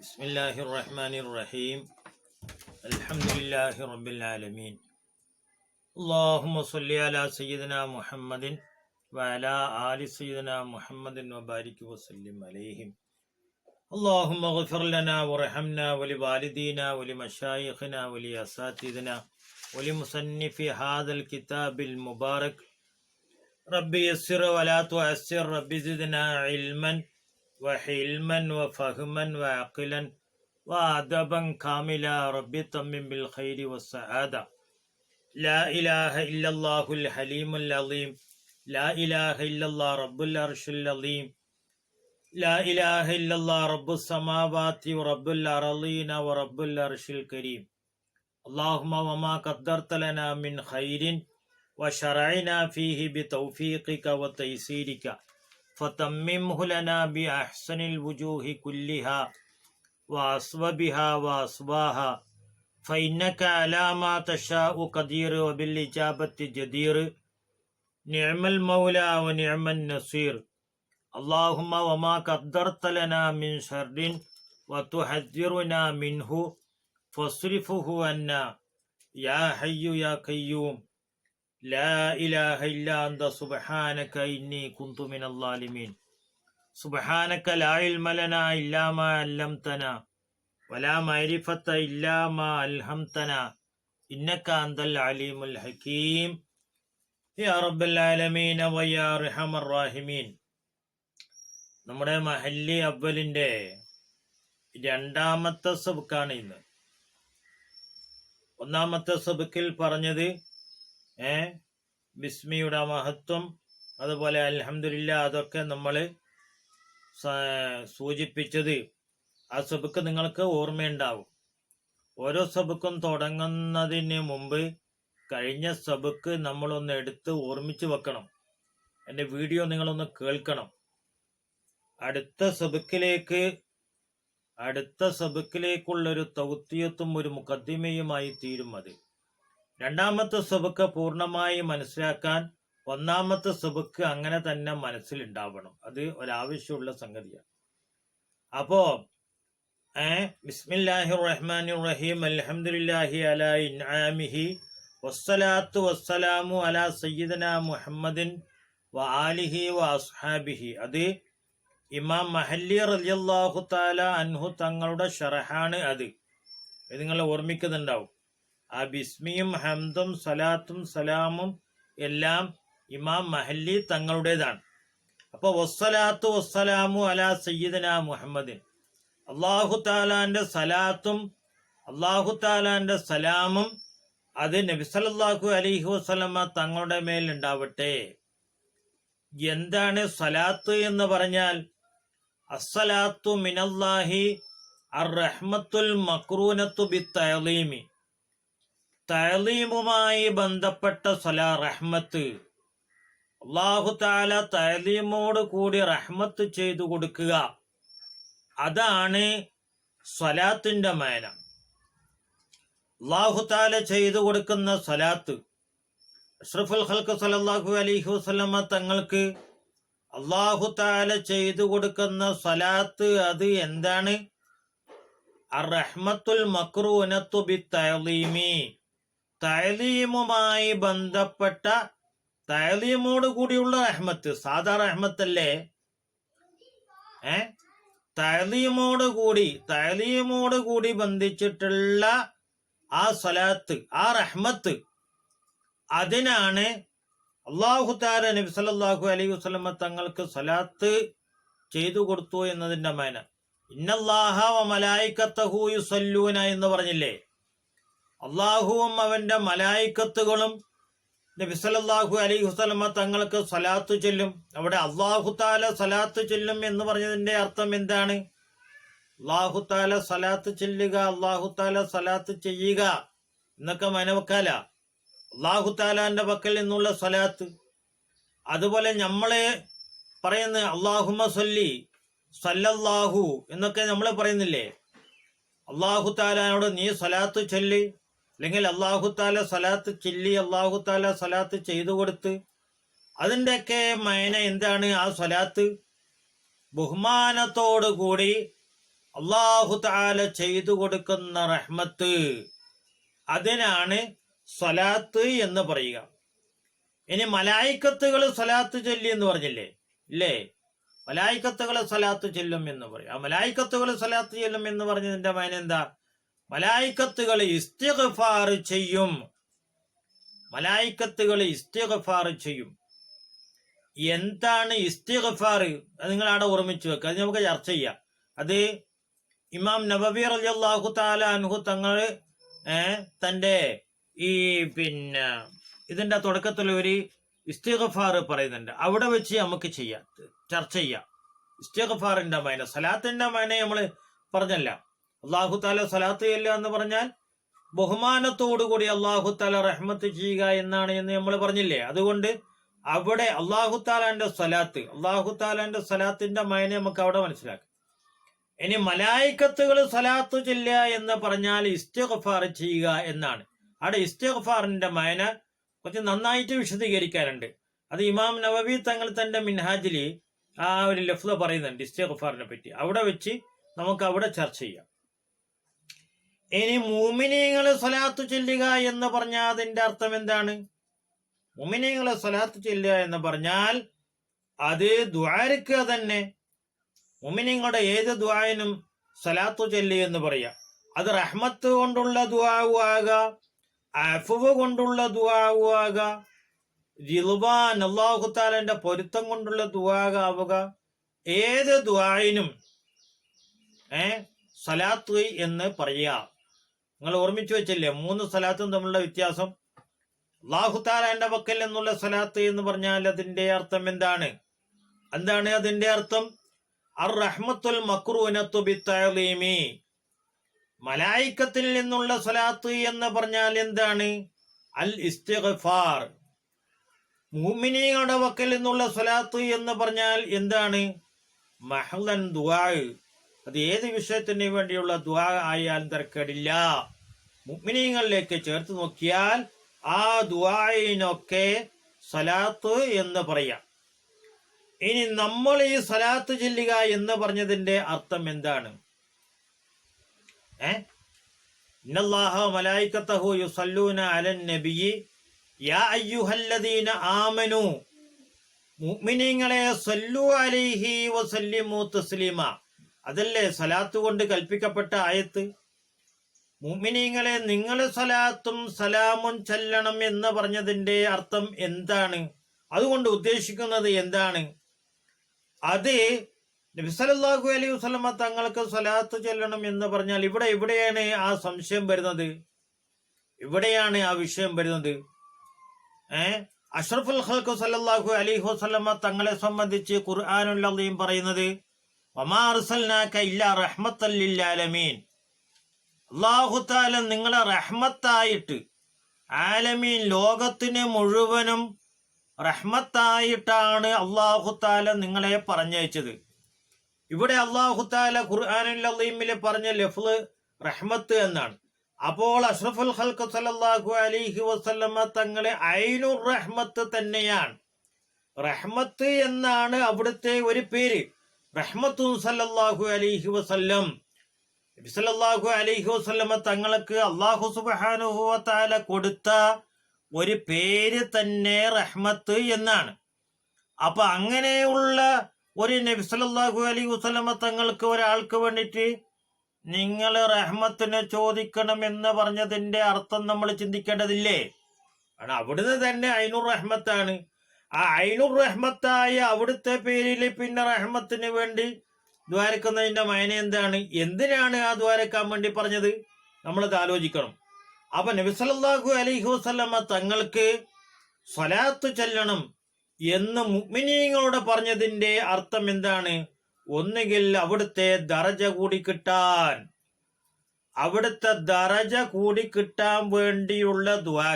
ബിസ്മില്ലാഹിർറഹ്മാനിർറഹീം. അൽഹംദുലില്ലാഹി റബ്ബിൽ ആലമീൻ. അല്ലാഹുമ്മ സ്വല്ലി അലാ സയ്യിദിനാ മുഹമ്മദിൻ വഅലാ ആലി സയ്യിദിനാ മുഹമ്മദിൻ വബാരിക് വസല്ലിം അലൈഹിം. അല്ലാഹുമ്മ ഗ്ഫിർ ലനാ വർഹംനാ വലിവാലിദീനാ വലിമശായിഖിനാ വലിഅസാതിദിനാ വലിമുസന്നിഫി ഹാദൽ കിതാബിൽ മുബാറക്. റബ്ബി യസ്സിർ വലാ തുഅസ്സിർ. റബ്ബി സിദ്നാ ഇൽമൻ وحلما وفهما وعقلا وأدبا كاملا. ربي تمم بالخير والسعادة. لا إله إلا الله الحليم العظيم. لا إله إلا الله رب العرش العظيم. لا إله إلا الله رب السماوات ورب الأرضين ورب العرش الكريم. اللهم وما قدرت لنا من خير وشرعنا فيه بتوفيقك وتيسيرك فتممه لنا بأحسن الوجوه كلها وأصوبها وأصواها فإنك على ما تشاء قدير وبالإجابة جدير. نعم المولى ونعم النصير. اللهم وما قدرت لنا من شر وتحذرنا منه فاصرفه عنا يا حي يا قيوم. لا إله إلا أنت سبحانك إني كنت من الظالمين. سبحانك لا علم لنا إلا ما علمتنا ولا معرفة إلا ما ألهمتنا إنك أنت العليم الحكيم. يا رب العالمين ويا أرحم الراحمين. നമ്മുടെ മഹല്ലി അവലിന്റെ രണ്ടാമത്തെ സബക്കാണ് ഇന്ന്. ഒന്നാമത്തെ സബക്കിൽ പറഞ്ഞത് ബിസ്മിയുടെ മഹത്വം, അതുപോലെ അൽഹംദുലില്ലാ, അതൊക്കെ നമ്മൾ സൂചിപ്പിച്ചത്. ആ സബക്ക് നിങ്ങൾക്ക് ഓർമ്മയുണ്ടാവും. ഓരോ സബക്കും തുടങ്ങുന്നതിന് മുമ്പ് കഴിഞ്ഞ സബക്ക് നമ്മളൊന്ന് എടുത്ത് ഓർമ്മിച്ച് വെക്കണം. എൻ്റെ വീഡിയോ നിങ്ങളൊന്ന് കേൾക്കണം. അടുത്ത സബക്കിലേക്കുള്ളൊരു തൗത്തിയത്തും ഒരു മുഖദ്ദിമയുമായി തീരും അത്. രണ്ടാമത്തെ സബക്ക് പൂർണ്ണമായി മനസ്സിലാക്കാൻ ഒന്നാമത്തെ സബക്ക് അങ്ങനെ തന്നെ മനസ്സിലുണ്ടാവണം. അത് ഒരാവശ്യമുള്ള സംഗതിയാണ്. അപ്പോ ബിസ്മില്ലാഹിർ റഹ്മാനിർ റഹീം. അൽഹംദുലില്ലാഹി അലാ ഇൻആമിഹി വസ്സലാത്തു വസ്സലാമു അലാ സയ്യിദിനാ മുഹമ്മദിൻ വ ആലിഹി വ അസ്ഹാബിഹി. അത് ഇമാം മഹല്ലി റളിയല്ലാഹു തആല അൻഹു തങ്ങളുടെ ഷറഹാണ്. അത് നിങ്ങൾ ഓർമ്മിക്കുന്നുണ്ടാവും. ആ ബിസ്മിയും ഹംദും സലാത്തും സലാമും എല്ലാം ഇമാം മഹല്ലി തങ്ങളുടേതാണ്. അപ്പൊ വസ്സലാത്തു വസ്സലാമു അലാ സയ്യിദിനാ മുഹമ്മദിൻ, അല്ലാഹു തആലാന്റെ സലാത്തും അല്ലാഹു തആലാന്റെ സലാമും അത് നബി സല്ലല്ലാഹു അലൈഹി വസല്ലമ തങ്ങളുടെ മേൽ ഉണ്ടാവട്ടെ. എന്താണ് സലാത്ത് എന്ന് പറഞ്ഞാൽ? അസ്സലാത്തു മിനല്ലാഹി അർ-റഹ്മത്തുൽ മക്റൂനത്തു ബിത്തഅലീമി. തഅലീമുമായി ബന്ധപ്പെട്ട റഹ്മത്ത്. അല്ലാഹു തആല തഅലീമോട് കൂടി റഹ്മത്ത് ചെയ്തു കൊടുക്കുക, അതാണ് സ്വലാത്തിന്റെ മാന. അല്ലാഹു തആല ചെയ്തു കൊടുക്കുന്ന സ്വലാത്ത്, അഷ്റഫുൽ ഖൽഖ് സല്ലല്ലാഹു അലൈഹി വസല്ലമ തങ്ങൾക്ക് അല്ലാഹു തആല ചെയ്തു കൊടുക്കുന്ന സ്വലാത്ത്, അത് എന്താണ്? അർ-റഹ്മത്തുൽ മക്റൂനത്തു ബിത്തഅലീമി. തഅലീമുമായി ബന്ധപ്പെട്ട, തഅലീമോട് കൂടിയുള്ള റഹ്മത്ത്. സാധാ റഹ്മത്തല്ലേ? തഅലീമോട് കൂടി ബന്ധിച്ചിട്ടുള്ള ആ സ്വലാത്ത്, ആ റഹ്മത്ത്, അതിനാണ് അല്ലാഹു തആല നബി സല്ലല്ലാഹു അലൈഹി വസല്ലമ തങ്ങൾക്ക് സ്വലാത്ത് ചെയ്തു കൊടുത്തു എന്നതിന്റെ മാന. ഇന്നല്ലാഹ വ മലായികത്തഹു യുസല്ലൂന എന്ന് പറഞ്ഞില്ലേ? അള്ളാഹുവും അവന്റെ മലായിക്കത്തുകളും നബി സല്ലല്ലാഹു അലൈഹി വസല്ലമ തങ്ങൾക്ക് സ്വലാത്ത് ചൊല്ലും. അവിടെ അല്ലാഹു തആല സ്വലാത്ത് ചൊല്ലും എന്ന് പറഞ്ഞതിന്റെ അർത്ഥം എന്താണ്? അല്ലാഹു തആല സ്വലാത്ത് ചൊല്ലുക, അല്ലാഹു തആല സ്വലാത്ത് ചെയ്യുക എന്നൊക്കെ മനവക്കാല. അല്ലാഹു തആലാന്റെ പക്കൽ നിന്നുള്ള സ്വലാത്ത്. അതുപോലെ നമ്മളെ പറയുന്ന അല്ലാഹുമ്മ സ്വല്ലി, സല്ലല്ലാഹു എന്നൊക്കെ നമ്മൾ പറയുന്നില്ലേ? അല്ലാഹു തആലയോട് നീ സ്വലാത്ത് ചൊല്ലി, അല്ലെങ്കിൽ അല്ലാഹു തആല സ്വലാത്ത് ചൊല്ലി, അല്ലാഹു തആല സ്വലാത്ത് ചെയ്തു കൊടുത്ത്. അതിൻ്റെയൊക്കെ മൈന എന്താണ്? ആ സ്വലാത്ത് ബഹുമാനത്തോടു കൂടി അല്ലാഹു തആല ചെയ്തു കൊടുക്കുന്ന റഹ്മത്ത്, അതിനാണ് സ്വലാത്ത് എന്ന് പറയുക. ഇനി മലായിക്കത്തുകൾ സ്വലാത്ത് ചൊല്ലി എന്ന് പറഞ്ഞില്ലേ, ഇല്ലേ? മലായിക്കത്തുകൾ സ്വലാത്ത് ചെല്ലും എന്ന് പറയും. ആ മലായിക്കത്തുകൾ സ്വലാത്ത് ചെല്ലും എന്ന് പറഞ്ഞതിന്റെ മൈന എന്താ? മലായിക്കത്തുകൾ ഇസ്തിഗ്ഫാർ ചെയ്യും. മലായിക്കത്തുകൾ ഇസ്തിഗ്ഫാർ ചെയ്യും. എന്താണ് ഇസ്തിഗ്ഫാർ? അത് നിങ്ങൾ അവിടെ ഓർമ്മിച്ചു വെക്കുക. അത് നമുക്ക് ചർച്ച ചെയ്യാം. അത് ഇമാം നബവി റളിയല്ലാഹു തആല അൻഹു തങ്ങൾ തന്റെ ഈ ഇതിന്റെ തുടക്കത്തിൽ ഒരു ഇസ്തിഗ്ഫാർ പറയുന്നുണ്ട്. അവിടെ വെച്ച് നമുക്ക് ചെയ്യാം, ചർച്ച ചെയ്യാം. ഇസ്തിഗ്ഫാറിന്റെ മൈന, സലാത്തിന്റെ മൈന നമ്മൾ പറഞ്ഞല്ല. അല്ലാഹു തആല സലാത്ത് ചെല്ലുക എന്ന് പറഞ്ഞാൽ ബഹുമാനത്തോടുകൂടി അല്ലാഹു തആല റഹ്മത്ത് ചെയ്യുക എന്നാണ് എന്ന് നമ്മൾ പറഞ്ഞില്ലേ? അതുകൊണ്ട് അവിടെ അല്ലാഹു തആലാന്റെ സ്വലാത്ത്, അല്ലാഹു തആലാന്റെ സ്വലാത്തിന്റെ മൈന നമുക്ക് അവിടെ മനസ്സിലാക്കാം. ഇനി മലായിക്കത്തുകൾ സ്വലാത്ത് ചൊല്ലുക എന്ന് പറഞ്ഞാൽ ഇസ്തിഗ്ഫാർ ചെയ്യുക എന്നാണ്. അവിടെ ഇസ്തിഗ്ഫാറിന്റെ മൈന കുറച്ച് നന്നായിട്ട് വിശദീകരിക്കാനുണ്ട്. അത് ഇമാം നവവി തങ്ങൾ തന്റെ മിൻഹാജിൽ ആ ഒരു ലഫ്ള് പറയുന്നുണ്ട് ഇസ്തിഗ്ഫാറിനെ പറ്റി. അവിടെ വെച്ച് നമുക്ക് അവിടെ ചർച്ച ചെയ്യാം. ഇനി മുഅ്മിനീങ്ങൾ സ്വലാത്ത് ചൊല്ലുക എന്ന് പറഞ്ഞാൽ അതിന്റെ അർത്ഥം എന്താണ്? മുഅ്മിനീങ്ങളെ സ്വലാത്ത് ചൊല്ലുക എന്ന് പറഞ്ഞാൽ അത് ദുആക്ക് തന്നെ. മുഅ്മിനീങ്ങളുടെ ഏത് ദുആയിനും സ്വലാത്ത് ചൊല്ലി എന്ന് പറയാം. അത് റഹ്മത്ത് കൊണ്ടുള്ള ദുആഉ ആകാം, അഫ്വ് കൊണ്ടുള്ള ദുആഉ ആകാം, റിളവാൻ അല്ലാഹു തആലയുടെ പൊരുത്തം കൊണ്ടുള്ള ദുആആവുക. ഏത് ദുആയിനും സ്വലാത്ത് എന്ന് പറയാ. നിങ്ങൾ ഓർമ്മിച്ചു വെച്ചില്ലേ 3 സ്വലാത്തും തമ്മിലുള്ള വ്യത്യാസം? അല്ലാഹു തആലയുടെ പക്കൽ നിന്നുള്ള സ്വലാത്ത് എന്ന് പറഞ്ഞാൽ അതിന്റെ അർത്ഥം എന്താണ്? അതിന്റെ അർത്ഥം? അർ റഹ്മത്തുൽ മക്റൂനത്തു ബിത്തഅലീമി. മലായിക്കത്തിൽ നിന്നുള്ള സ്വലാത്ത് എന്ന് പറഞ്ഞാൽ എന്താണ്? അൽ ഇസ്തിഗ്ഫാർ. മുഅ്മിനീങ്ങളുടെ പക്കൽ നിന്നുള്ള സ്വലാത്ത് എന്ന് പറഞ്ഞാൽ എന്താണ്? മഹ്ലൻ ദുആ. അത് ഏത് വിഷയത്തിന് വേണ്ടിയുള്ള ദുആ ആയാലും തരക്കേടില്ല. മുഅ്മിനീങ്ങളിലേക്ക് ചേർത്ത് നോക്കിയാൽ ആ ദുആയിനൊക്കെ സ്വലാത്ത് എന്ന് പറയാം. ഇനി നമ്മൾ ഈ സ്വലാത്ത് ചൊല്ലുക എന്ന് പറഞ്ഞതിന്റെ അർത്ഥം എന്താണ്? ഇന്നല്ലാഹ മലായികതഹു യുസല്ലൂന അലൻ നബിയ്യി യാ അയ്യുഹല്ലദീന ആമനു. മുഅ്മിനീങ്ങളെ സല്ലു അലൈഹി വസല്ലിമു തസ്ലീമ. അതല്ലേ സ്വലാത്ത് കൊണ്ട് കൽപ്പിക്കപ്പെട്ട ആയത്ത്? മുഅ്മിനീങ്ങളെ നിങ്ങൾ സ്വലാത്തും സലാമും ചൊല്ലണം എന്ന് പറഞ്ഞതിന്റെ അർത്ഥം എന്താണ്? അതുകൊണ്ട് ഉദ്ദേശിക്കുന്നത് എന്താണ്? അത് നബി സല്ലല്ലാഹു അലൈഹി വസല്ലമ തങ്ങൾക്ക് സ്വലാത്ത് ചൊല്ലണം എന്ന് പറഞ്ഞാൽ ഇവിടെയാണ് ആ സംശയം വരുന്നത്, ഇവിടെയാണ് ആ വിഷയം വരുന്നത്. അഷ്റഫുൽ ഖൽഖ് സല്ലല്ലാഹു അലൈഹി വസല്ലമ തങ്ങളെ സംബന്ധിച്ച് ഖുർആനുൽ അദീം പറയുന്നത് വമാ അർസൽനാക ഇല്ലാ റഹ്മത്തൽ ലിൽ ആലമീൻ. അല്ലാഹു തആല നിങ്ങളെ റഹ്മത്തായിട്ട്, ആലമീൻ ലോകത്തിന് മുഴുവനും റഹ്മത്തായിട്ടാണ് അല്ലാഹു തആല നിങ്ങളെ പറഞ്ഞയച്ചത്. ഇവിടെ അല്ലാഹു തആല ഖുർആനുൽ അദീമിൽ പറഞ്ഞ ലഫ്ള് റഹ്മത്ത് എന്നാണ്. അപ്പോൾ അഷ്റഫുൽ ഖൽഖ് സല്ലല്ലാഹു അലൈഹി വസല്ലമ തങ്ങളെ ഐനുർ റഹ്മത്ത് തന്നെയാണ്. റഹ്മത്ത് എന്നാണ് അവിടുത്തെ ഒരു പേര്. റഹ്മത്തു സല്ലല്ലാഹു അലൈഹി വസല്ലം. നബി സല്ലല്ലാഹു അലൈഹി വസല്ലമ തങ്ങൾക്ക് അല്ലാഹു സുബ്ഹാനഹു വ തആല കൊടുത്ത ഒരു പേര് തന്നെ റഹ്മത്ത് എന്നാണ്. അപ്പൊ അങ്ങനെയുള്ള ഒരു നബി സല്ലല്ലാഹു അലൈഹി വസല്ലമ തങ്ങൾക്ക് ഒരാൾക്ക് വേണ്ടിയിട്ട് നിങ്ങൾ റഹ്മത്തിനെ ചോദിക്കണം എന്ന് പറഞ്ഞതിന്റെ അർത്ഥം നമ്മൾ ചിന്തിക്കേണ്ടതില്ലേ? കാരണം അവിടുന്ന് തന്നെ ഐനുർ റഹ്മത്താണ്. ആ ഐനുർ റഹ്മത്തായ അവിടുത്തെ പേരിൽ പിന്നെ റഹ്മത്തിന് വേണ്ടി ദ്വാരക്കുന്നതിന്റെ മൈന എന്താണ്? എന്തിനാണ് ആ ദ്വാരക്കാൻ വേണ്ടി പറഞ്ഞത്? നമ്മളത് ആലോചിക്കണം. അപ്പൊ നബി സല്ലല്ലാഹു അലൈഹി വസല്ലമ തങ്ങൾക്ക് സ്വലാത്ത് ചൊല്ലണം എന്ന് മുഅ്മിനീങ്ങളോട് പറഞ്ഞതിന്റെ അർത്ഥം എന്താണ്? ഒന്നുകിൽ അവിടുത്തെ ദറജ കൂടി കിട്ടാൻ, അവിടുത്തെ ദറജ കൂടി കിട്ടാൻ വേണ്ടിയുള്ള ദുആ.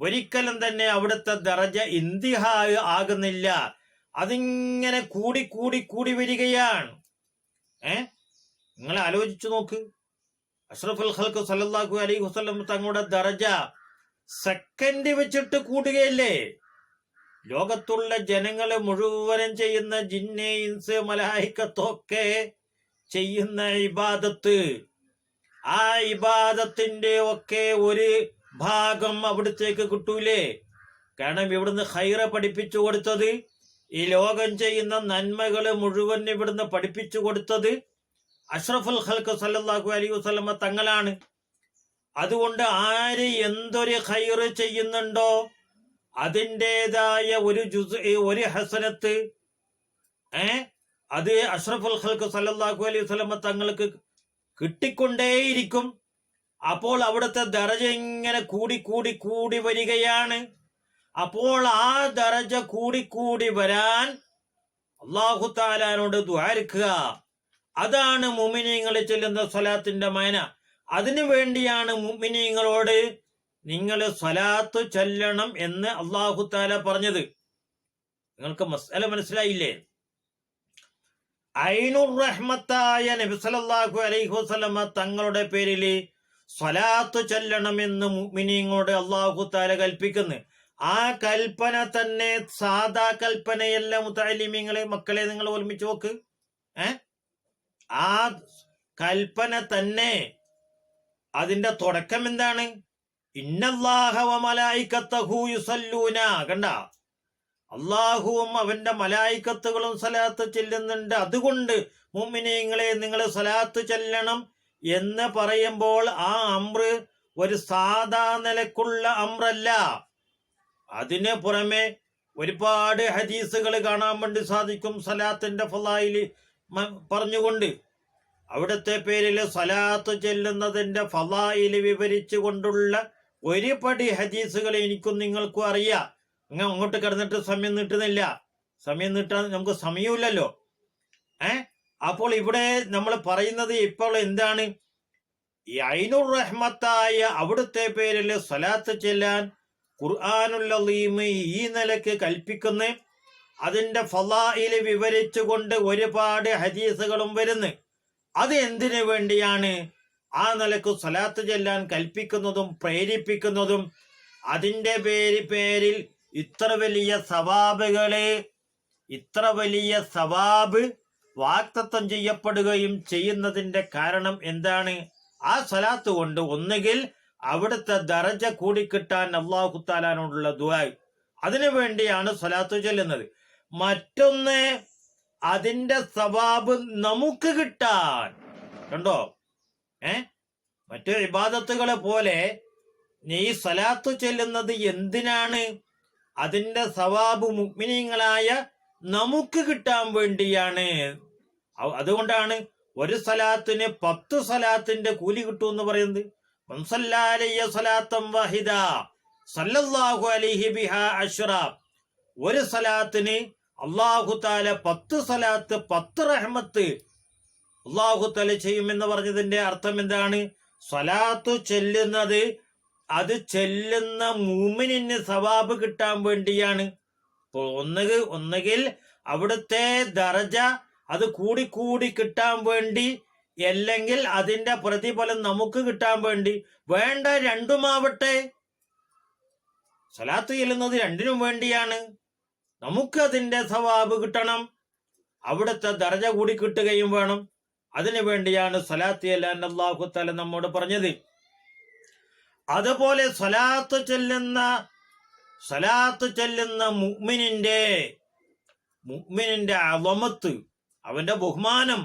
ഒരിക്കലും തന്നെ അവിടുത്തെ ദറജ ഇന്തിഹാ ആകുന്നില്ല, അതിങ്ങനെ കൂടി കൂടി കൂടി വരികയാണ്. നിങ്ങൾ ആലോചിച്ചു നോക്ക്. അഷ്റഫുൽ ഖൽഖ് സല്ലല്ലാഹു അലൈഹി വസല്ലം തങ്ങളുടെ ദറജ സെക്കൻഡ് വെച്ചിട്ട് കൂടുകയല്ലേ? ലോകത്തുള്ള ജനങ്ങളെ മുഴുവനും ചെയ്യുന്ന ജിന്നെ, ഇൻസ്, മലായിക്കത്തൊക്കെ ചെയ്യുന്ന ഇബാദത്ത്, ആ ഇബാദത്തിന്റെ ഒക്കെ ഒരു ഭാഗം അവിടത്തേക്ക് കിട്ടൂലേ? കാരണം ഇവിടുന്ന് ഖൈറ പഠിപ്പിച്ചു കൊടുത്തത്, ഈ ലോകം ചെയ്യുന്ന നന്മകള് മുഴുവൻ ഇവിടുന്ന് പഠിപ്പിച്ചു കൊടുത്തത് അഷ്റഫുൽ ഖൽഖ് സല്ലല്ലാഹു അലൈഹി വസല്ലമ തങ്ങളാണ്. അതുകൊണ്ട് ആര് എന്തൊരു ഖൈറ് ചെയ്യുന്നുണ്ടോ അതിൻ്റെതായ ഒരു ഒരു ഹസനത്ത് അത് അഷ്റഫുൽ ഖൽഖ് സല്ലല്ലാഹു അലൈഹി വസല്ലമ തങ്ങൾക്ക് കിട്ടിക്കൊണ്ടേയിരിക്കും. അപ്പോൾ അവിടുത്തെ ദറജ ഇങ്ങനെ കൂടി കൂടി കൂടി വരികയാണ്. അപ്പോൾ ആ ദറജ കൂടി വരാൻ അല്ലാഹു തആലയോട് ദുആരിക്കുക. അതാണ് മുഅ്മിനീങ്ങൾ ചൊല്ലുന്ന സ്വലാത്തിന്റെ മാന. അതിനു വേണ്ടിയാണ് മുഅ്മിനീങ്ങളോട് നിങ്ങൾ സ്വലാത്ത് ചൊല്ലണം എന്ന് അല്ലാഹു തആല പറഞ്ഞത്. നിങ്ങൾക്ക് മസ്അല മനസ്സിലായില്ലേ? ഐനുർ റഹ്മത്തായ നബി സല്ലല്ലാഹു അലൈഹി വസല്ലമ തങ്ങളുടെ പേരിൽ സ്വലാത്ത് ചൊല്ലണമെന്ന് മുഅ്മിനീങ്ങളോട് അല്ലാഹു തആല കൽപ്പിക്കുന്നു. ആ കൽപ്പന തന്നെ സാധാ കൽപ്പനയല്ല. മുതഅല്ലിമീങ്ങളെ, മക്കളെ, നിങ്ങൾ ഓർമ്മിച്ചു നോക്ക്. ആ കൽപ്പന തന്നെ അതിന്റെ തുടക്കം എന്താണ്? ഇന്നല്ലാഹ വ മലായികത്തഹു യുസല്ലൂന. കണ്ട, അള്ളാഹുവും അവന്റെ മലായികത്തുകളും സ്വലാത്ത് ചെല്ലുന്നുണ്ട്. അതുകൊണ്ട് മുഅ്മിനീങ്ങളെ നിങ്ങൾ സ്വലാത്ത് ചെല്ലണം എന്ന് പറയുമ്പോൾ ആ അമ്ര് ഒരു സാധാ നിലക്കുള്ള അമ്രല്ല. അതിന് പുറമെ ഒരുപാട് ഹദീസുകൾ കാണാൻ വേണ്ടി സാധിക്കും സ്വലാത്തിന്റെ ഫളായില് പറഞ്ഞുകൊണ്ട്. അവിടുത്തെ പേരിൽ സ്വലാത്ത് ചെല്ലുന്നതിന്റെ ഫളായില് വിവരിച്ചു കൊണ്ടുള്ള ഒരുപടി ഹദീസുകൾ എനിക്കും നിങ്ങൾക്കും അറിയാം. അങ്ങോട്ട് കിടന്നിട്ട് സമയം നീട്ടുന്നില്ല. സമയം നീട്ടാൻ നമുക്ക് സമയമില്ലല്ലോ. അപ്പോൾ ഇവിടെ നമ്മൾ പറയുന്നത് ഇപ്പോൾ എന്താണ്? ഈ ഐനുർ റഹ്മത്തായ അവിടുത്തെ പേരിൽ സ്വലാത്ത് ചെല്ലാൻ ഖുർആനുൽ അളീം ഈ നിലക്ക് കൽപ്പിക്കുന്നു. അതിന്റെ ഫളായില് വിവരിച്ചുകൊണ്ട് ഒരുപാട് ഹദീസുകളും വരുന്നു. അത് എന്തിനു വേണ്ടിയാണ്? ആ നിലക്ക് സ്വലാത്ത് ചെല്ലാൻ കൽപ്പിക്കുന്നതും പ്രേരിപ്പിക്കുന്നതും അതിന്റെ പേരിൽ ഇത്ര വലിയ സവാബ് വാഗ്ദത്തം ചെയ്യപ്പെടുകയും ചെയ്യുന്നതിന്റെ കാരണം എന്താണ്? ആ സ്വലാത്ത് കൊണ്ട് ഒന്നുകിൽ അവിടുത്തെ ദറജ കൂടിക്കിട്ടാൻ അല്ലാഹു തആലയോടുള്ള ദുആ, അതിനു വേണ്ടിയാണ് സ്വലാത്ത് ചൊല്ലുന്നത്. മറ്റൊന്ന് അതിന്റെ സവാബ് നമുക്ക് കിട്ടാൻ. കണ്ടോ? മറ്റു ഇബാദത്തുകളെ പോലെ നീ സ്വലാത്ത് ചൊല്ലുന്നത് എന്തിനാണ്? അതിന്റെ സവാബ് മുഅ്മിനീങ്ങളായ നമുക്ക് കിട്ടാൻ വേണ്ടിയാണ്. അതുകൊണ്ടാണ് ഒരു സ്വലാത്തിന് 10 സ്വലാത്തിന്റെ കൂലി കിട്ടും എന്ന് പറയുന്നത്. ഒരു സ്വലാത്തിന് അല്ലാഹു തആല 10 സ്വലാത്ത് 10 റഹ്മത്ത് അല്ലാഹു തആല ചെയ്യുമെന്ന് പറഞ്ഞതിന്റെ അർത്ഥം എന്താണ്? സ്വലാത്ത് ചെല്ലുന്നത് അത് ചെല്ലുന്ന മുഅ്മിനിന് സവാബ് കിട്ടാൻ വേണ്ടിയാണ്. ഒന്നുകിൽ അവിടുത്തെ ദറജ അത് കൂടി കിട്ടാൻ വേണ്ടി, അല്ലെങ്കിൽ അതിന്റെ പ്രതിഫലം നമുക്ക് കിട്ടാൻ വേണ്ടി. വേണ്ട, രണ്ടുമാവട്ടെ. സ്വലാത്ത് ചെല്ലുന്നത് രണ്ടിനും വേണ്ടിയാണ്. നമുക്ക് അതിന്റെ സവാബ് കിട്ടണം, അവിടുത്തെ ദറജ കൂടി കിട്ടുകയും വേണം. അതിനു വേണ്ടിയാണ് സ്വലാത്ത് ചെല്ലാൻ അല്ലാഹു തആല നമ്മോട് പറഞ്ഞത്. അതുപോലെ സ്വലാത്ത് ചെല്ലുന്ന മുഅ്മിനിന്റെ അളമത്ത്, അവന്റെ ബഹുമാനം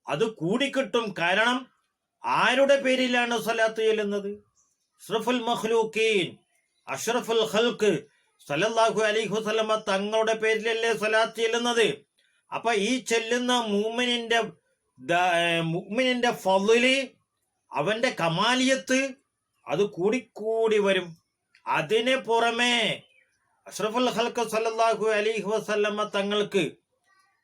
അത് കൂടിക്കിട്ടും. കാരണം ആരുടെ പേരിലാണ് സ്വലാത്ത് ചെല്ലുന്നത്? അഷ്റഫുൽ മഖ്ലൂഖീൻ, അഷ്റഫുൽ ഖൽഖ് സല്ലല്ലാഹു അലൈഹി വസല്ലമ തങ്ങളുടെ പേരിലല്ലേ സ്വലാത്ത് ചെല്ലുന്നത്. അപ്പൊ ഈ ചെല്ലുന്ന മുഅ്മിനിന്റെ ഫള്, അവന്റെ കമാലിയത്ത് അത് കൂടിക്കൂടി വരും. അതിന് പുറമെ അഷ്റഫുൽ ഖൽഖ് സല്ലല്ലാഹു അലൈഹി വസല്ലമ തങ്ങൾക്ക്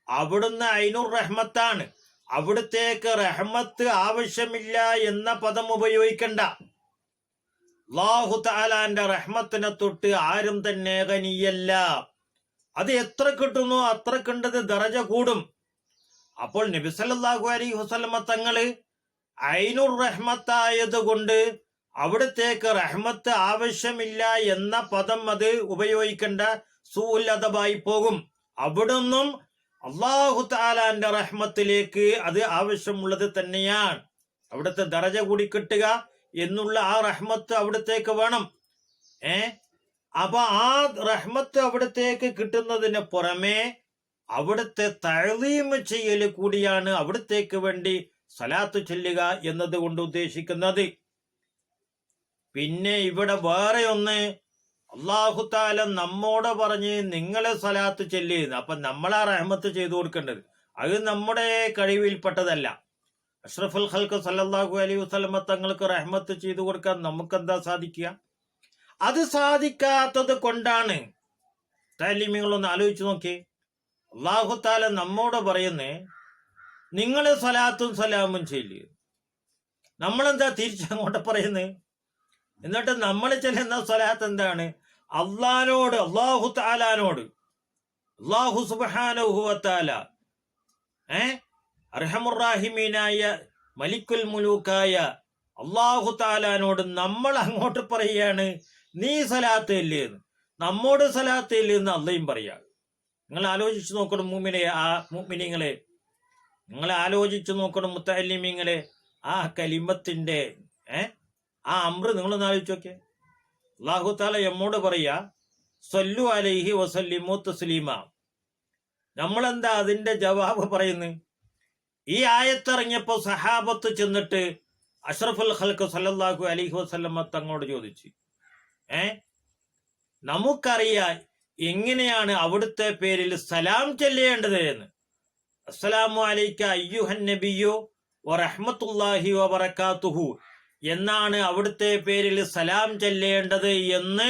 അവിടുന്ന് ഐനുർ റഹ്മത്താണ്. അവിടുത്തേക്ക് റഹ്മത്ത് ആവശ്യമില്ല എന്ന പദം ഉപയോഗിക്കണ്ട. അല്ലാഹു തആലാന്റെ റഹ്മത്തിനെ തൊട്ട് ആരും തന്നെ ഗനിയല്ല. അത് എത്ര കിട്ടുന്നു അത്ര കണ്ടത് ദറജ കൂടും. അപ്പോൾ നബി സല്ലല്ലാഹു അലൈഹി വസല്ലമ തങ്ങള് ഐനുർ റഹ്മത്തായത് കൊണ്ട് അവിടത്തേക്ക് റഹ്മത്ത് ആവശ്യമില്ല എന്ന പദം അത് ഉപയോഗിക്കേണ്ട, സൂൽ അദബായി പോകും. അവിടുന്നും അല്ലാഹു തആലാന്റെ റഹ്മത്തിലേക്ക് അത് ആവശ്യമുള്ളത് തന്നെയാണ്. അവിടുത്തെ ദറജ കൂടി കിട്ടുക എന്നുള്ള ആ റഹ്മത്ത് അവിടത്തേക്ക് വേണം. അപ്പൊ ആ റഹ്മത്ത് അവിടത്തേക്ക് കിട്ടുന്നതിന് പുറമെ അവിടുത്തെ തഅ്ലീം ചെയ്യൽ കൂടിയാണ് അവിടത്തേക്ക് വേണ്ടി സലാത്ത് ചൊല്ലുക എന്നതുകൊണ്ട് ഉദ്ദേശിക്കുന്നത്. പിന്നെ ഇവിടെ വേറെ ഒന്ന്, അല്ലാഹു തആല നമ്മോട് പറഞ്ഞ് നിങ്ങളെ സലാത്ത് ചൊല്ലുന്നു. അപ്പൊ നമ്മളാ റഹ്മത്ത് ചെയ്തു കൊടുക്കേണ്ടത്. അത് നമ്മുടെ കഴിവിൽപ്പെട്ടതല്ല. അഷ്റഫുൽ ഖൽഖ് സല്ലല്ലാഹു അലൈഹി വസല്ലമ തങ്ങൾക്ക് റഹ്മത്ത് ചെയ്തു കൊടുക്കാൻ നമുക്കെന്താ സാധിക്കുക? അത് സാധിക്കാത്തത് കൊണ്ടാണ്. താലിമികളൊന്ന് ആലോചിച്ച് നോക്കി. അല്ലാഹു തആല നമ്മോട് പറയുന്നേ നിങ്ങള് സ്വലാത്തും സലാമും ചെയ്യല്. നമ്മളെന്താ തിരിച്ചങ്ങോട്ട് പറയുന്നത്? എന്നിട്ട് നമ്മൾ ചെല്ലുന്ന സ്വലാത്ത് എന്താണ്? അള്ളാഹിനോട്, അല്ലാഹു തആലാനോട്, അല്ലാഹു സുബ്ഹാനഹു വ തആല അർഹമുർറാഹിമീനായ മലിക്കുൽ മുലൂക്കായ അല്ലാഹു തആലാനോട് നമ്മൾ അങ്ങോട്ട് പറയാണ് നീ സലാത്ത് ഇല്ലേന്ന്. നമ്മോട് സലാത്ത് ഇല്ലെന്ന് അള്ളയും പറയാ. നിങ്ങൾ ആലോചിച്ചു നോക്കണം മുഅ്മിനീങ്ങളെ, നിങ്ങൾ ആലോചിച്ചു നോക്കണം മുത്തഅല്ലിമീങ്ങളെ. ആ കലിമത്തിന്റെ ആ അംറ് നിങ്ങളൊന്ന് ആലോചിച്ച് നോക്കിയേ. അല്ലാഹു തആല നമ്മോട് പറയാ സല്ലു അലൈഹി വസല്ലിമു തസ്ലീമ. നമ്മളെന്താ അതിന്റെ ജവാബ് പറയുന്നത്? ഈ ആയത്തിറങ്ങിയപ്പോ സഹാബത്ത് ചെന്നിട്ട് അഷ്റഫുൽ ഖൽഖ് സല്ലല്ലാഹു അലൈഹി വസല്ലമ തങ്ങളോട് ചോദിച്ചു, നമുക്കറിയാം എങ്ങനെയാണ് അവിടുത്തെ പേരിൽ സലാം ചൊല്ലേണ്ടത് എന്ന്. അസ്സലാമു അലൈക അയ്യുഹൻ നബിയ്യു വറഹ്മത്തുള്ളാഹി വബറകാതുഹു എന്നാണ് അവിടുത്തെ പേരിൽ സലാം ചൊല്ലേണ്ടത് എന്ന്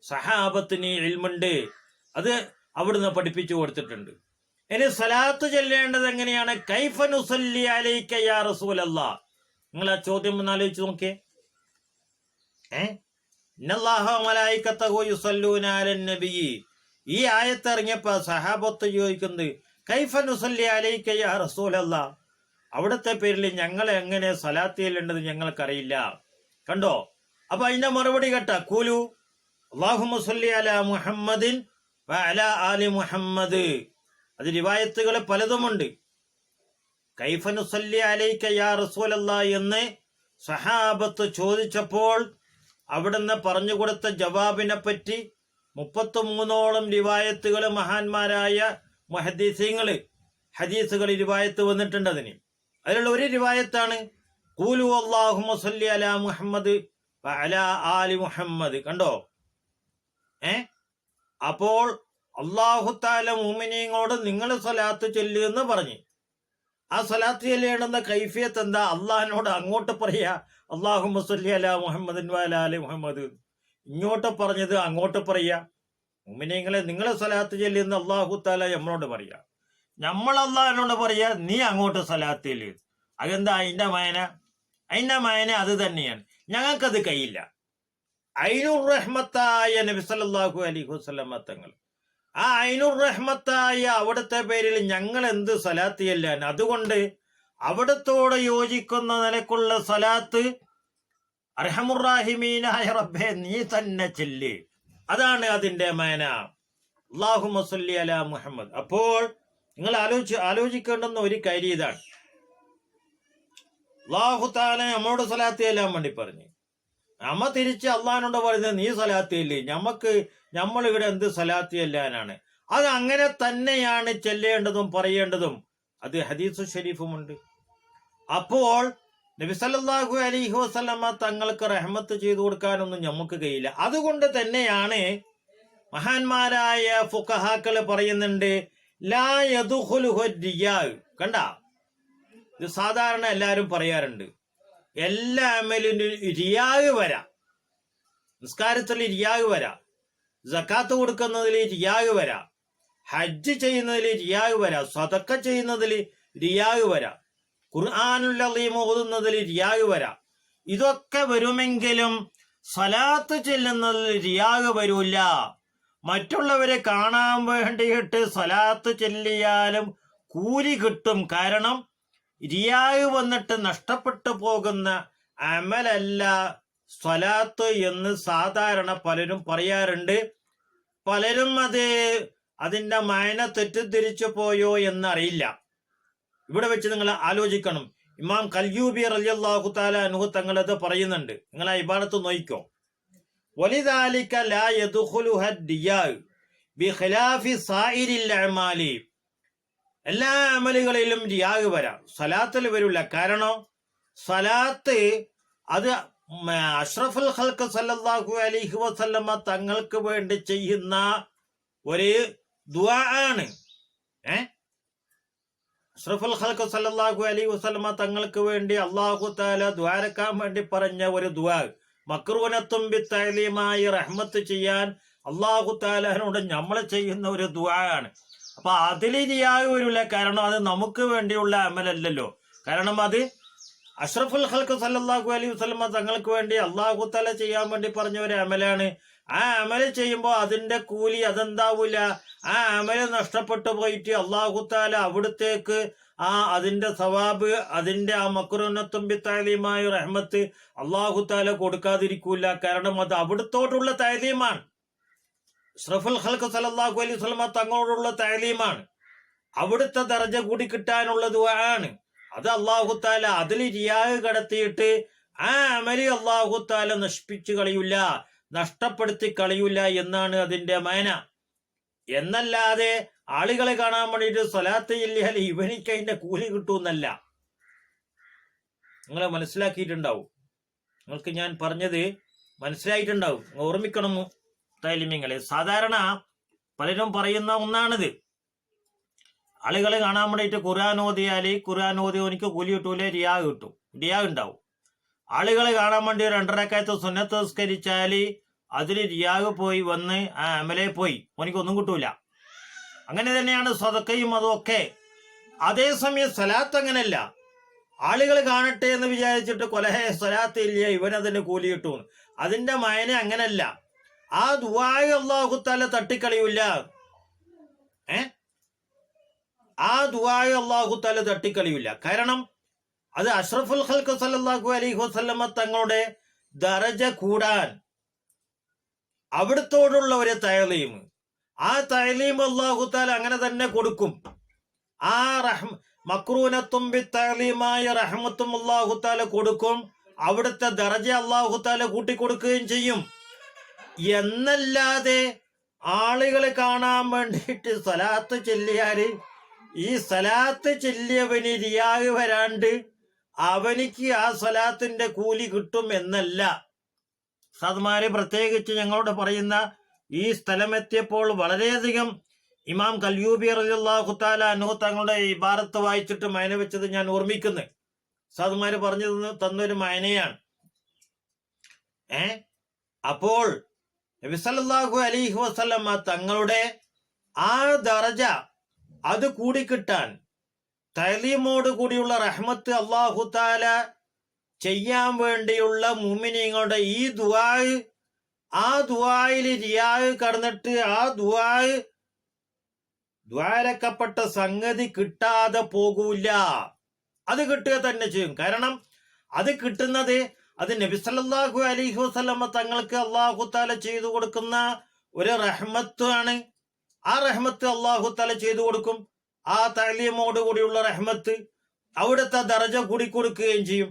സഹാബത്തിന് ഇൽമുണ്ട്. അത് അവിടുന്ന് പഠിപ്പിച്ചു കൊടുത്തിട്ടുണ്ട്. ഇനി സലാത്ത് ചൊല്ലേണ്ടത് എങ്ങനെയാണ്? കൈഫ നുസല്ലി അലൈക യാ റസൂലല്ലാഹ്. നിങ്ങൾ ആ ചോദ്യം ഒന്ന് ആലോചിച്ച് നോക്കിയേ. ഇന്നല്ലാഹ മലായികത്തഹു യുസല്ലൂന അലൻ നബിയ്യി. ഈ ആയത്തിറങ്ങിയപ്പോ സഹാബത്ത് ചോദിക്കുന്നത് കൈഫ നുസല്ലി അലൈക യാ റസൂലല്ലാഹ്, അവിടുത്തെ പേരിൽ ഞങ്ങൾ എങ്ങനെ സലാത്ത് ചെല്ലേണ്ടത് ഞങ്ങൾക്കറിയില്ല. കണ്ടോ? അപ്പൊ അതിന്റെ മറുപടി കേട്ട കൂലു അല്ലാഹുമ്മ സല്ലി അലാ മുഹമ്മദിൻ വ അലാ ആലി മുഹമ്മദ്. അത് റിവായത്തുകൾ പലതുമുണ്ട്. കൈഫ നുസല്ലി അലൈക യാ റസൂലല്ലാഹ് എന്ന് സഹാബത്ത് ചോദിച്ചപ്പോൾ അവിടുന്ന് പറഞ്ഞു കൊടുത്ത ജവാബിനെ പറ്റി 33ഓളം റിവായത്തുകൾ മഹാന്മാരായ മുഹദ്ദിസീങ്ങള് ഹദീസുകൾ റിവായത്ത് വന്നിട്ടുണ്ട്. അതിലുള്ള ഒരു റിവായത്താണ് ഖൂലു അല്ലാഹുമ്മ സല്ലി അലാ മുഹമ്മദ് വ അലാ ആലി മുഹമ്മദ്. കണ്ടോ? അപ്പോൾ അല്ലാഹു തആല മുഅ്മിനീങ്ങളോട് നിങ്ങൾ സ്വലാത്ത് ചൊല്ലുക എന്ന് പറഞ്ഞു. ആ സ്വലാത്ത് ചൊല്ലേണ്ടുന്ന കൈഫിയത്ത് എന്താ? അള്ളാഹിനോട് അങ്ങോട്ട് പറയാ അല്ലാഹുമ്മ സല്ലി അലാ മുഹമ്മദിൻ വ അലാ ആലി മുഹമ്മദ്. ഇങ്ങോട്ട് പറഞ്ഞത് അങ്ങോട്ട് പറയാ. മുഅ്മിനീങ്ങളെ നിങ്ങൾ സ്വലാത്ത് ചൊല്ലുന്ന അല്ലാഹു തആല നമ്മളോട് പറയാ. നമ്മൾ അള്ളാഹിനോട് പറയാ നീ അങ്ങോട്ട് സ്വലാത്ത് ചൊല്ല്. അതെന്താ അതിന്റെ മായന? അത് തന്നെയാണ്. ഞങ്ങൾക്കത് കഴിയില്ല. ഐനുർ റഹ്മത്തായ നബി സല്ലല്ലാഹു അലൈഹി വസല്ലമ തങ്ങൾ, ആ ഐനുർ റഹ്മത്തായ അവിടുത്തെ പേരിൽ ഞങ്ങൾ എന്ത് സലാത്ത് ചെല്ലാൻ? അതുകൊണ്ട് അവിടത്തോട് യോജിക്കുന്ന നിലക്കുള്ള സലാത്ത് അർഹമുർറാഹിമീനായ റബ്ബേ നീ തന്നെ ചൊല്ല്. അതാണ് അതിന്റെ മാന. അല്ലാഹുമ്മ സല്ലി അലാ മുഹമ്മദ്. അപ്പോൾ നിങ്ങൾ ആലോചിക്കേണ്ടുന്ന ഒരു കാര്യം ഇതാണ്. അല്ലാഹു തആല നമ്മളോട് സലാത്ത് ചെല്ലാൻ വേണ്ടി പറഞ്ഞു. നമ്മ തിരിച്ച് അള്ളാഹിനോട് പറയുന്നത് നീ സലാത്ത് ചെല്ല്. നമ്മളിവിടെ എന്ത് സലാത്ത് ചെല്ലാനാണ്? അത് അങ്ങനെ തന്നെയാണ് ചെല്ലേണ്ടതും പറയേണ്ടതും. അത് ഹദീസ് ഷരീഫുമുണ്ട്. അപ്പോൾ നബി സല്ലല്ലാഹു അലൈഹി വസല്ലമ തങ്ങൾക്ക് റഹ്മത്ത് ചെയ്തു കൊടുക്കാനൊന്നും നമുക്ക് കഴിയില്ല. അതുകൊണ്ട് തന്നെയാണ് മഹാന്മാരായ ഫുഖഹാക്കള് പറയുന്നുണ്ട് ലാ യദ്ഖുലുഹു റിയാ. കണ്ട, ഇത് സാധാരണ എല്ലാവരും പറയാറുണ്ട്. എല്ലാ അമലിനും റിയാഗ് വരാം. നിസ്കാരത്തിൽ റിയാഗ് വരാം, സക്കാത്ത് കൊടുക്കുന്നതിൽ റിയാഗ് വരാം, ഹജ്ജ് ചെയ്യുന്നതിൽ റിയാഗ് വരാം, സദക്ക ചെയ്യുന്നതിൽ റിയാഗ് വരാം, ഖുർആനുൽ അളീം ഓതുന്നതിൽ റിയാഗ് വരാം. ഇതൊക്കെ വരുമെങ്കിലും സലാത്ത് ചെല്ലുന്നതിൽ റിയാഗ് വരൂല. മറ്റുള്ളവരെ കാണാൻ വേണ്ടിയിട്ട് സലാത്ത് ചെല്ലിയാലും കൂലി കിട്ടും. കാരണം റിയാഗ് വന്നിട്ട് നഷ്ടപ്പെട്ടു പോകുന്ന അമലല്ല സ്വലാത്ത് എന്ന് സാധാരണ പലരും പറയാറുണ്ട്. പലരും അത് അതിന്റെ മയന തെറ്റിദ്ധരിച്ചു പോയോ എന്നറിയില്ല. ഇവിടെ വെച്ച് നിങ്ങൾ ആലോചിക്കണം. ഇമാം കൽയൂബി റളിയല്ലാഹു തആല അൻഹു തങ്ങളത് പറയുന്നുണ്ട്. നിങ്ങൾ ആ ഇബാറത്ത് നോക്കിക്കോ. വലിദാലിക ലാ യദ്ഖുലുഹ ദിയാ ബിഖിലാഫി സായിരിൽ അഅമാലി. എല്ലാ അമലുകളിലും റിയാഗ് വരാം, സ്വലാത്തിൽ വരില്ല. കാരണം സ്വലാത്ത് അത് അഷ്റഫുൽ ഖൽഖ് സല്ലല്ലാഹു അലൈഹി വസല്ലമ തങ്ങൾക്ക് വേണ്ടി ചെയ്യുന്ന ഒരു ദുആ ആണ്. അഷ്റഫുൽ ഖൽഖ് സല്ലല്ലാഹു അലൈഹി വസല്ലമ തങ്ങൾക്ക് വേണ്ടി അല്ലാഹു തആല ദ്വാരക്കാൻ വേണ്ടി പറഞ്ഞ ഒരു ദുആ. മക്റൂനത്തും ബിത്തഅലീമായി റഹ്മത്ത് ചെയ്യാൻ അല്ലാഹു തആലയോട് നമ്മൾ ചെയ്യുന്ന ഒരു ദുആ ആണ്. അപ്പൊ അതിൽ റിയാഗ് വരില്ല. കാരണം അത് നമുക്ക് വേണ്ടിയുള്ള അമലല്ലല്ലോ. കാരണം അത് അഷ്റഫുൽ ഖൽഖ് സല്ലല്ലാഹു അലൈഹി വസല്ലമ തങ്ങൾക്ക് വേണ്ടി അല്ലാഹു തആല ചെയ്യാൻ വേണ്ടി പറഞ്ഞ ഒരു അമലാണ്. ആ അമല് ചെയ്യുമ്പോൾ അതിന്റെ കൂലി അതെന്താവൂല, ആ അമല് നഷ്ടപ്പെട്ടു പോയിട്ട് അല്ലാഹു തആല അവിടത്തേക്ക് അതിന്റെ സവാബ്, അതിന്റെ ആ മക്റൂനത്തും ബിത്തഅലീമായി റഹ്മത്ത് അല്ലാഹു തആല കൊടുക്കാതിരിക്കൂല. കാരണം അത് അവിടത്തോടുള്ള തഅലീമാണ്. അഷ്റഫുൽ ഖൽഖ് സല്ലല്ലാഹു അലൈഹി വസല്ലമ തങ്ങളോടുള്ള തഅലീമാണ്. അവിടുത്തെ ദർജ കൂടി കിട്ടാനുള്ള ദുആണ്. അത് അല്ലാഹു തആല അതിൽ റിയാഗ് കടത്തിയിട്ട് ആ അമലി അല്ലാഹു തആല നശിപ്പിച്ചു കളയൂല, നഷ്ടപ്പെടുത്തി കളയൂല എന്നാണ് അതിന്റെ മയന. എന്നല്ലാതെ ആളുകളെ കാണാൻ വേണ്ടിയിട്ട് സ്വലാത്ത് ചൊല്ലിയാൽ ഇവനിക്ക് അതിന്റെ കൂലി കിട്ടൂന്നല്ല. നിങ്ങൾ മനസ്സിലാക്കിയിട്ടുണ്ടാവും. നിങ്ങൾക്ക് ഞാൻ പറഞ്ഞത് മനസ്സിലായിട്ടുണ്ടാവും. ഓർമ്മിക്കണം തൈലിമ്യങ്ങളെ. സാധാരണ പലരും പറയുന്ന ഒന്നാണിത്. ആളുകൾ കാണാൻ വേണ്ടിയിട്ട് ഖുർആൻ ഓതിയാല് ഖുർആൻ ഓതി എനിക്ക് കൂലി കിട്ടൂലേ, റിയാഗ് കിട്ടും, റിയാഗ് ഉണ്ടാവും. ആളുകൾ കാണാൻ വേണ്ടി 2 റക്അത്ത് സുന്നത്ത് നിസ്കരിച്ചാല് അതിൽ റിയാഗ് പോയി വന്ന് ആ അമലെ പോയി, എനിക്കൊന്നും കിട്ടൂല. അങ്ങനെ തന്നെയാണ് സദക്കയും അതൊക്കെ. അതേസമയം സ്വലാത്ത് അങ്ങനല്ല. ആളുകൾ കാണട്ടെ എന്ന് വിചാരിച്ചിട്ട് സ്വലാത്ത് ഇല്ല, ഇവനതിന് കൂലി കിട്ടും. അതിന്റെ മയനെ അങ്ങനല്ല. ആ ദുആയെ അല്ലാഹു തആല തട്ടിക്കളയൂല. ആ ദുആയെ അല്ലാഹു തആല തട്ടിക്കളയൂല. കാരണം അത് അഷ്റഫുൽ ഖൽഖ് സല്ലല്ലാഹു അലൈഹി വസല്ലമ തങ്ങളുടെ ദറജ കൂടാൻ അവിടത്തോടുള്ള ഒരു തഅലീം, ആ തഅലീം അല്ലാഹു തആല അങ്ങനെ തന്നെ കൊടുക്കും. ആ മക്റൂനത്തും ബിത്തഅലീമായ റഹ്മത്തും അല്ലാഹു തആല കൊടുക്കും. അവിടുത്തെ ദറജ അല്ലാഹു തആല കൂട്ടിക്കൊടുക്കുകയും ചെയ്യും. എന്നല്ലാതെ ആളുകളെ കാണാൻ വേണ്ടിയിട്ട് സലാത്ത് ചൊല്ലിയാല് ഈ സലാത്ത് ചൊല്ലിയവന് റിയാഗ് വരാണ്ട് അവനിക്ക് ആ സലാത്തിന്റെ കൂലി കിട്ടും എന്നല്ല. സദ്മാര് പ്രത്യേകിച്ച് ഞങ്ങളോട് പറയുന്ന ഈ സ്ഥലമെത്തിയപ്പോൾ വളരെയധികം ഇമാം കൽയൂബി റളിയല്ലാഹു തആല അൻഹു തങ്ങളുടെ ഇബാറത്ത് വായിച്ചിട്ട് മയന വെച്ചത് ഞാൻ ഓർമ്മിക്കുന്നു. സദ്മാര് പറഞ്ഞു തന്നൊരു മയനയാണ്. അപ്പോൾ നബി സല്ലല്ലാഹു അലൈഹി വസല്ലമ തങ്ങളുടെ ആ ദറജ അത് കൂടിക്കിട്ടാൻ തഅലീമോട് കൂടിയുള്ള റഹ്മത്ത് അല്ലാഹു തആല ചെയ്യാൻ വേണ്ടിയുള്ള മുഅ്മിനീങ്ങളുടെ ഈ ദുആ, ആ ദുആയിൽ റിയാഗ് കടന്നിട്ട് ആ ദ്വാരക്കപ്പെട്ട സംഗതി കിട്ടാതെ പോകൂല. അത് കിട്ടുക തന്നെ ചെയ്യും. കാരണം അത് കിട്ടുന്നത് അത് നബി സല്ലല്ലാഹു അലൈഹി വസല്ലമ തങ്ങൾക്ക് അല്ലാഹു തആല ചെയ്തു കൊടുക്കുന്ന ഒരു റഹ്മത്ത് ആണ്. ആ റഹ്മത്ത് അല്ലാഹു തആല ചെയ്തു കൊടുക്കും. ആ തഅലീമോട് കൂടിയുള്ള റഹ്മത്ത് അവിടുത്തെ ദറജ കൂടി കൊടുക്കുകയും ചെയ്യും.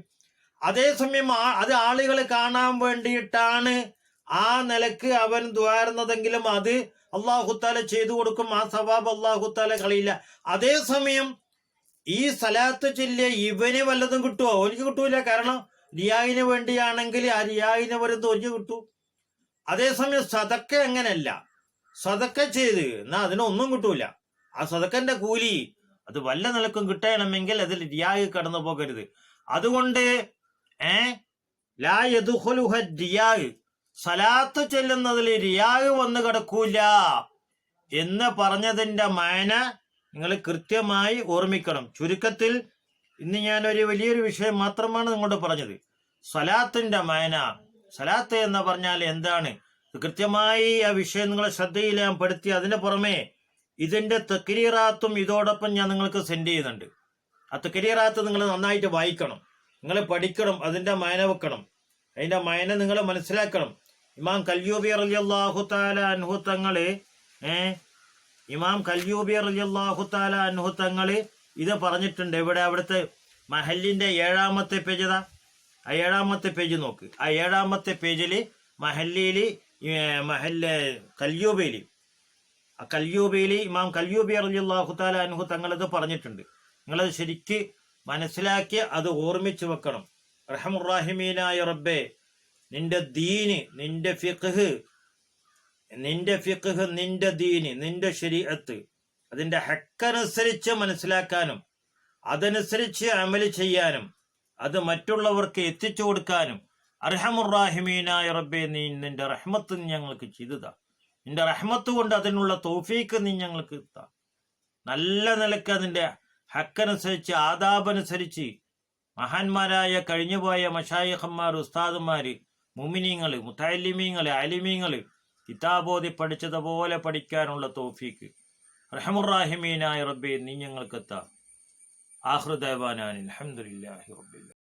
അതേസമയം അത് ആളുകൾ കാണാൻ വേണ്ടിയിട്ടാണ് ആ നിലക്ക് അവൻ ദ്വാരുന്നതെങ്കിലും അത് അല്ലാഹു തആല ചെയ്തു കൊടുക്കും. ആ സവാബ് അല്ലാഹു തആല കളയില്ല. അതേസമയം ഈ സലാത്ത് ചൊല്ലിയ ഇവന് വല്ലതും കിട്ടുമോ? എനിക്ക് കിട്ടൂല. കാരണം റിയായിന് വേണ്ടിയാണെങ്കിൽ ആ റിയായിന് വരുന്ന ഒരിക്കൽ കിട്ടൂ. അതേസമയം സദക്ക അങ്ങനല്ല. സദക്ക ചെയ്ത് എന്നാ അതിനൊന്നും കിട്ടൂല. ആ സദക്കന്റെ കൂലി അത് വല്ല നിലക്കും കിട്ടണമെങ്കിൽ അതിൽ റിയാഗ് കടന്നു പോകരുത്. അതുകൊണ്ട് ലാ യദ്ഖുലുഹ റിയാഗ്, സലാത്ത് ചെല്ലുന്നതിൽ റിയാഗ് വന്ന് കിടക്കൂല എന്ന് പറഞ്ഞതിന്റെ മയന നിങ്ങൾ കൃത്യമായി ഓർമ്മിക്കണം. ചുരുക്കത്തിൽ ഇന്ന് ഞാനൊരു വലിയൊരു വിഷയം മാത്രമാണ് നിങ്ങളോട് പറഞ്ഞത്. സലാത്തിന്റെ മയന, സലാത്ത് എന്ന് പറഞ്ഞാൽ എന്താണ്, കൃത്യമായി ആ വിഷയം നിങ്ങളെ ശ്രദ്ധയിൽ ഞാൻ പെടുത്തി. അതിന് പുറമെ ഇതിന്റെ തക്രീറാത്തും ഇതോടൊപ്പം ഞാൻ നിങ്ങൾക്ക് സെൻഡ് ചെയ്യുന്നുണ്ട്. ആ തക്രീറാത്ത് നിങ്ങൾ നന്നായിട്ട് വായിക്കണം, നിങ്ങൾ പഠിക്കണം, അതിന്റെ മയന വെക്കണം. അതിന്റെ മയന നിങ്ങൾ മനസ്സിലാക്കണം. ഇമാം കൽയൂബി റളിയല്ലാഹു തആല അൻഹു തങ്ങള് ഇമാം കൽയൂബി റളിയല്ലാഹു തആല അൻഹു തങ്ങൾ ഇത് പറഞ്ഞിട്ടുണ്ട്. ഇവിടെ അവിടുത്തെ മഹല്ലിന്റെ 7-ാമത്തെ പേജ് ആ 7-ാമത്തെ പേജ് നോക്ക്. ആ 7-ാമത്തെ പേജിൽ മഹല്ല് കൽയൂബിയിൽ ഇമാം കൽയൂബി റളിയല്ലാഹു തആല അൻഹു തങ്ങളിത് പറഞ്ഞിട്ടുണ്ട്. നിങ്ങളത് ശരിക്ക് മനസ്സിലാക്കി അത് ഓർമ്മിച്ചു വെക്കണം. റഹ്മുർ-റഹീമീനായ റബ്ബേ, നിന്റെ ദീന്, നിന്റെ ഫിഖ്ഹ്, നിന്റെ ദീന്, നിന്റെ ശരീഅത്ത് അതിന്റെ ഹക്കനുസരിച്ച് മനസ്സിലാക്കാനും അതനുസരിച്ച് അമല് ചെയ്യാനും അത് മറ്റുള്ളവർക്ക് എത്തിച്ചു കൊടുക്കാനും അർഹമുർ-റഹീമീനായ റബ്ബേ, നീ നിന്റെ റഹ്മത്ത് ഞങ്ങൾക്ക് ചെയ്തതാ. നിന്റെ റഹ്മത്ത് കൊണ്ട് അതിനുള്ള തൗഫീക്ക് നീ ഞങ്ങൾക്ക് താ. നല്ല നിലക്ക് അതിന്റെ ഹക്കനുസരിച്ച് ആദാബനുസരിച്ച് മഹാന്മാരായ കഴിഞ്ഞുപോയ മശായിഖന്മാർ, ഉസ്താദുമാര്, മുഅ്മിനീങ്ങള്, മുതഅല്ലിമീങ്ങള്, അലിമീങ്ങള് കിതാബോധി പഠിച്ചതുപോലെ പഠിക്കാനുള്ള തൗഫീക്ക് റഹ്മുർ-റഹീമീനായ റബ്ബേ നീ ഞങ്ങൾക്ക് താ. ആഖിറു ദഅ്വാനാ അൽഹംദുലില്ലാഹി റബ്ബിൽ